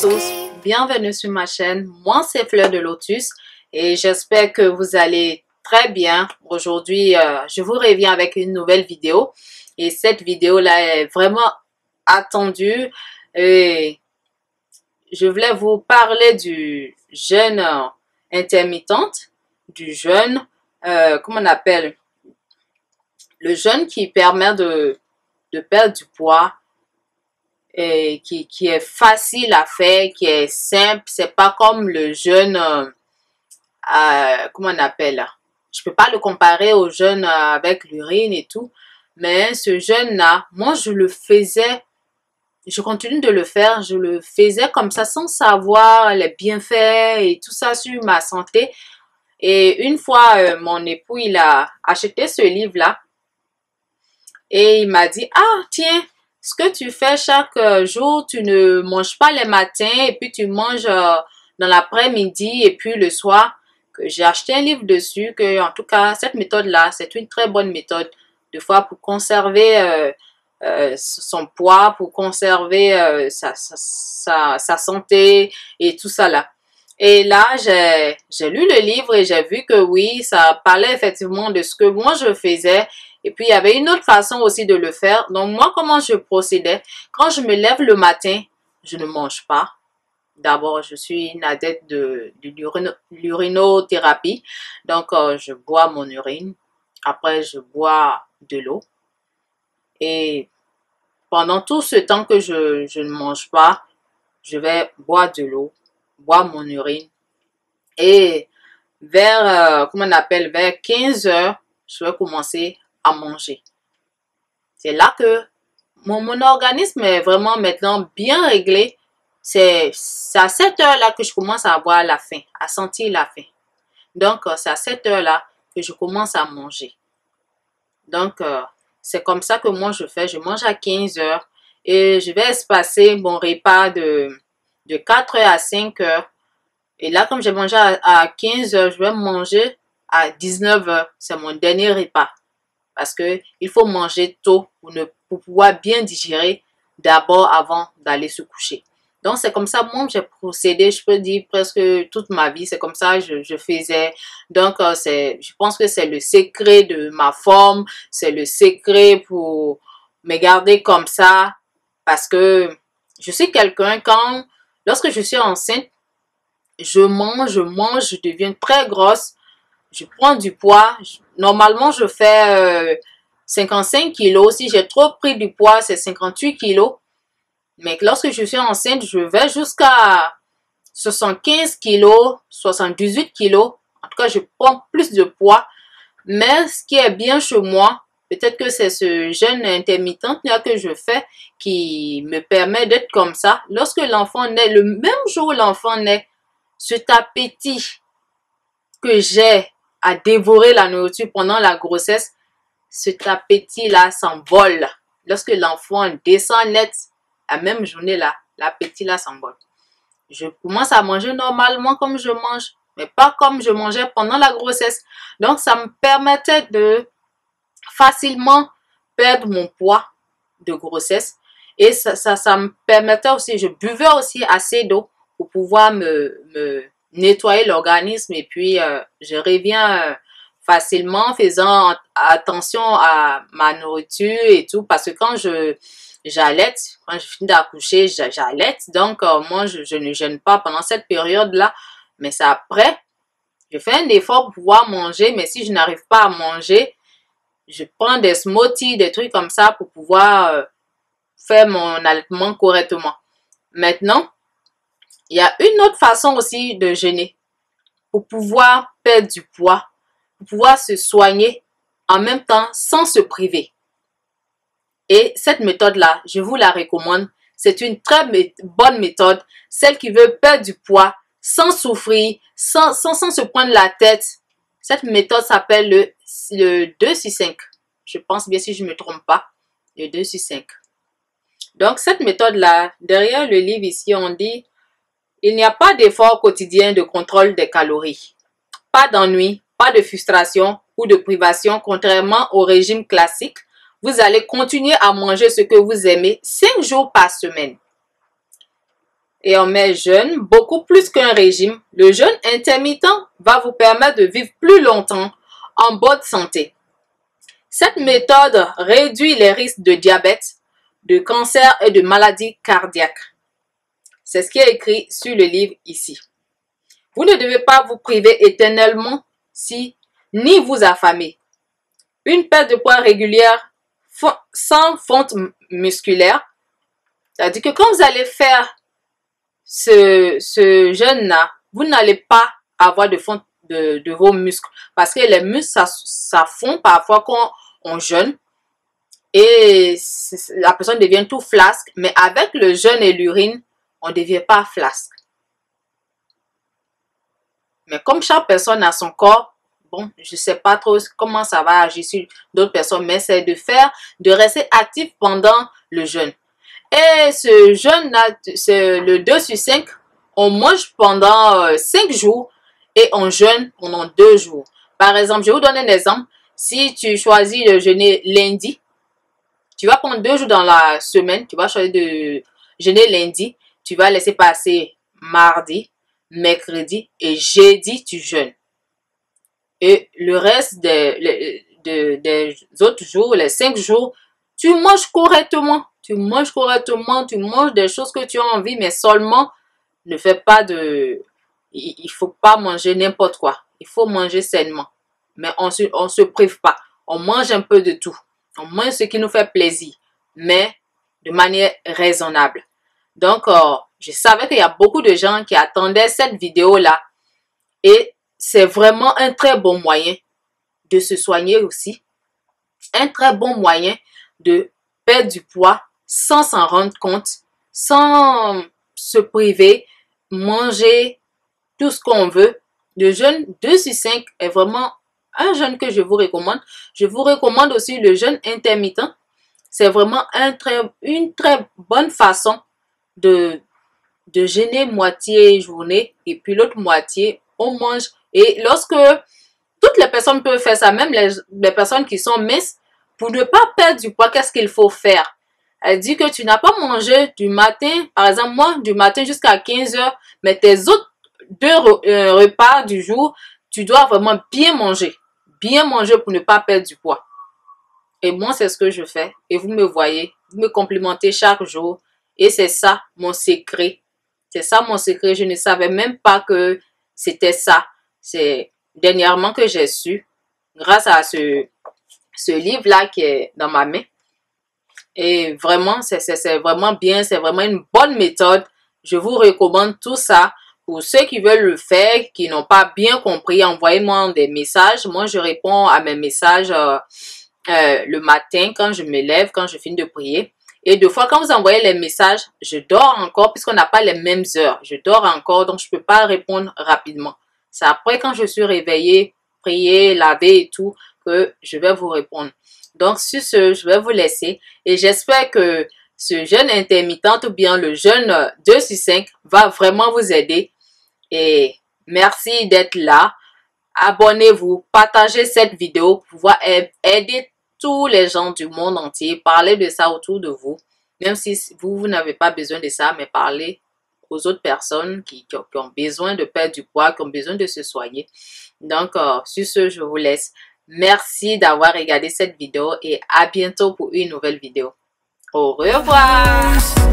tous, bienvenue sur ma chaîne. Moi c'est Fleur de Lotus et j'espère que vous allez très bien. Aujourd'hui je vous reviens avec une nouvelle vidéo et cette vidéo là est vraiment attendue et je voulais vous parler du jeûne intermittent, du jeûne, comment on appelle, le jeûne qui permet de perdre du poids et qui est facile à faire, qui est simple. C'est pas comme le jeûne, comment on appelle, je peux pas le comparer au jeûne avec l'urine et tout, mais ce jeûne-là, moi je le faisais, je continue de le faire, je le faisais comme ça sans savoir les bienfaits et tout ça sur ma santé. Et une fois, mon époux, il a acheté ce livre-là et il m'a dit, ah tiens, ce que tu fais chaque jour, tu ne manges pas les matins et puis tu manges dans l'après-midi et puis le soir. Que j'ai acheté un livre dessus, que en tout cas, cette méthode-là, c'est une très bonne méthode de fois pour conserver son poids, pour conserver sa santé et tout ça là. Et là, j'ai lu le livre et j'ai vu que oui, ça parlait effectivement de ce que moi je faisais. Et puis, il y avait une autre façon aussi de le faire. Donc, moi, comment je procédais? Quand je me lève le matin, je ne mange pas. D'abord, je suis une adepte de l'urinothérapie. Donc, je bois mon urine. Après, je bois de l'eau. Et pendant tout ce temps que je ne mange pas, je vais boire de l'eau, boire mon urine. Et vers, comment on appelle, vers 15 heures, je vais commencer à manger. C'est là que mon organisme est vraiment maintenant bien réglé. C'est à cette heure-là que je commence à avoir la faim, à sentir la faim. Donc, c'est à cette heure-là que je commence à manger. Donc, c'est comme ça que moi je fais. Je mange à 15 heures et je vais espacer mon repas de 4 heures à 5 heures. Et là, comme j'ai mangé à 15 heures, je vais manger à 19 heures. C'est mon dernier repas. Parce que il faut manger tôt pour pouvoir bien digérer d'abord avant d'aller se coucher. Donc, c'est comme ça, moi, j'ai procédé, je peux dire, presque toute ma vie. C'est comme ça que je faisais. Donc, je pense que c'est le secret de ma forme. C'est le secret pour me garder comme ça. Parce que je suis quelqu'un, lorsque je suis enceinte, je mange, je deviens très grosse. Je prends du poids. Normalement, je fais 55 kilos. Si j'ai trop pris du poids, c'est 58 kilos. Mais lorsque je suis enceinte, je vais jusqu'à 75 kilos, 78 kilos. En tout cas, je prends plus de poids. Mais ce qui est bien chez moi, peut-être que c'est ce jeûne intermittent là que je fais qui me permet d'être comme ça. Lorsque l'enfant naît, le même jour où l'enfant naît, cet appétit que j'ai à dévorer la nourriture pendant la grossesse, cet appétit-là s'envole. Lorsque l'enfant descend net, la même journée-là, l'appétit-là s'envole. Je commence à manger normalement comme je mange, mais pas comme je mangeais pendant la grossesse. Donc, ça me permettait de facilement perdre mon poids de grossesse. Et ça me permettait aussi, je buvais aussi assez d'eau pour pouvoir me nettoyer l'organisme et puis je reviens facilement en faisant attention à ma nourriture et tout parce que quand j'allaite, quand je finis d'accoucher, j'allaite, donc moi je ne jeûne pas pendant cette période-là, mais c'est après, je fais un effort pour pouvoir manger, mais si je n'arrive pas à manger, je prends des smoothies, des trucs comme ça pour pouvoir faire mon allaitement correctement. Maintenant, il y a une autre façon aussi de jeûner pour pouvoir perdre du poids, pour pouvoir se soigner en même temps sans se priver. Et cette méthode-là, je vous la recommande. C'est une très bonne méthode, celle qui veut perdre du poids sans souffrir, sans se prendre la tête. Cette méthode s'appelle le 2-6-5. Je pense bien si je ne me trompe pas, le 2-6-5. Donc cette méthode-là, derrière le livre ici, on dit il n'y a pas d'effort quotidien de contrôle des calories. Pas d'ennui, pas de frustration ou de privation, contrairement au régime classique. Vous allez continuer à manger ce que vous aimez 5 jours par semaine. et on met jeûne, beaucoup plus qu'un régime, le jeûne intermittent va vous permettre de vivre plus longtemps en bonne santé. Cette méthode réduit les risques de diabète, de cancer et de maladies cardiaques. C'est ce qui est écrit sur le livre ici. Vous ne devez pas vous priver éternellement ni vous affamer. Une perte de poids régulière sans fonte musculaire, c'est-à-dire que quand vous allez faire ce jeûne-là, vous n'allez pas avoir de fonte de vos muscles. Parce que les muscles, ça fond parfois quand on jeûne. Et la personne devient tout flasque. Mais avec le jeûne et l'urine, on ne devient pas flasque. Mais comme chaque personne a son corps, bon, je ne sais pas trop comment ça va agir sur d'autres personnes. Mais c'est de rester actif pendant le jeûne. Et ce jeûne-là, c'est le 2 sur 5. On mange pendant 5 jours et on jeûne pendant 2 jours. Par exemple, je vais vous donner un exemple. Si tu choisis de jeûner lundi, tu vas prendre 2 jours dans la semaine. Tu vas choisir de jeûner lundi. Tu vas laisser passer mardi, mercredi et jeudi, tu jeûnes. Et le reste des autres jours, les 5 jours, tu manges correctement. Tu manges correctement, tu manges des choses que tu as envie, mais seulement ne fais pas de... Il ne faut pas manger n'importe quoi. Il faut manger sainement. Mais on se prive pas. On mange un peu de tout. On mange ce qui nous fait plaisir, mais de manière raisonnable. Donc, je savais qu'il y a beaucoup de gens qui attendaient cette vidéo-là. Et c'est vraiment un très bon moyen de se soigner aussi. Un très bon moyen de perdre du poids sans s'en rendre compte, sans se priver, manger tout ce qu'on veut. Le jeûne 2 sur 5 est vraiment un jeûne que je vous recommande. Je vous recommande aussi le jeûne intermittent. C'est vraiment une très bonne façon de jeûner moitié journée et puis l'autre moitié, on mange. Et lorsque toutes les personnes peuvent faire ça, même les personnes qui sont minces, pour ne pas perdre du poids, qu'est-ce qu'il faut faire? Elle dit que tu n'as pas mangé du matin, par exemple moi, du matin jusqu'à 15 h, mais tes autres 2 repas du jour, tu dois vraiment bien manger pour ne pas perdre du poids. Et moi, c'est ce que je fais. Et vous me voyez, vous me complimentez chaque jour. Et c'est ça mon secret. C'est ça mon secret. Je ne savais même pas que c'était ça. C'est dernièrement que j'ai su, grâce à ce livre-là qui est dans ma main. Et vraiment, c'est vraiment bien. C'est vraiment une bonne méthode. Je vous recommande tout ça. Pour ceux qui veulent le faire, qui n'ont pas bien compris, envoyez-moi des messages. Moi, je réponds à mes messages le matin quand je me lève, quand je finis de prier. Et des fois, quand vous envoyez les messages, je dors encore puisqu'on n'a pas les mêmes heures. Je dors encore, donc je ne peux pas répondre rapidement. C'est après, quand je suis réveillée, prier, laver et tout, que je vais vous répondre. Donc, sur ce, je vais vous laisser. Et j'espère que ce jeûne intermittent ou bien le jeûne 2 sur 5 va vraiment vous aider. Et merci d'être là. Abonnez-vous, partagez cette vidéo pour pouvoir aider tous les gens du monde entier. Parlez de ça autour de vous. Même si vous n'avez pas besoin de ça, mais parlez aux autres personnes qui ont besoin de perdre du poids, qui ont besoin de se soigner. Donc, sur ce, je vous laisse. Merci d'avoir regardé cette vidéo et à bientôt pour une nouvelle vidéo. Au revoir!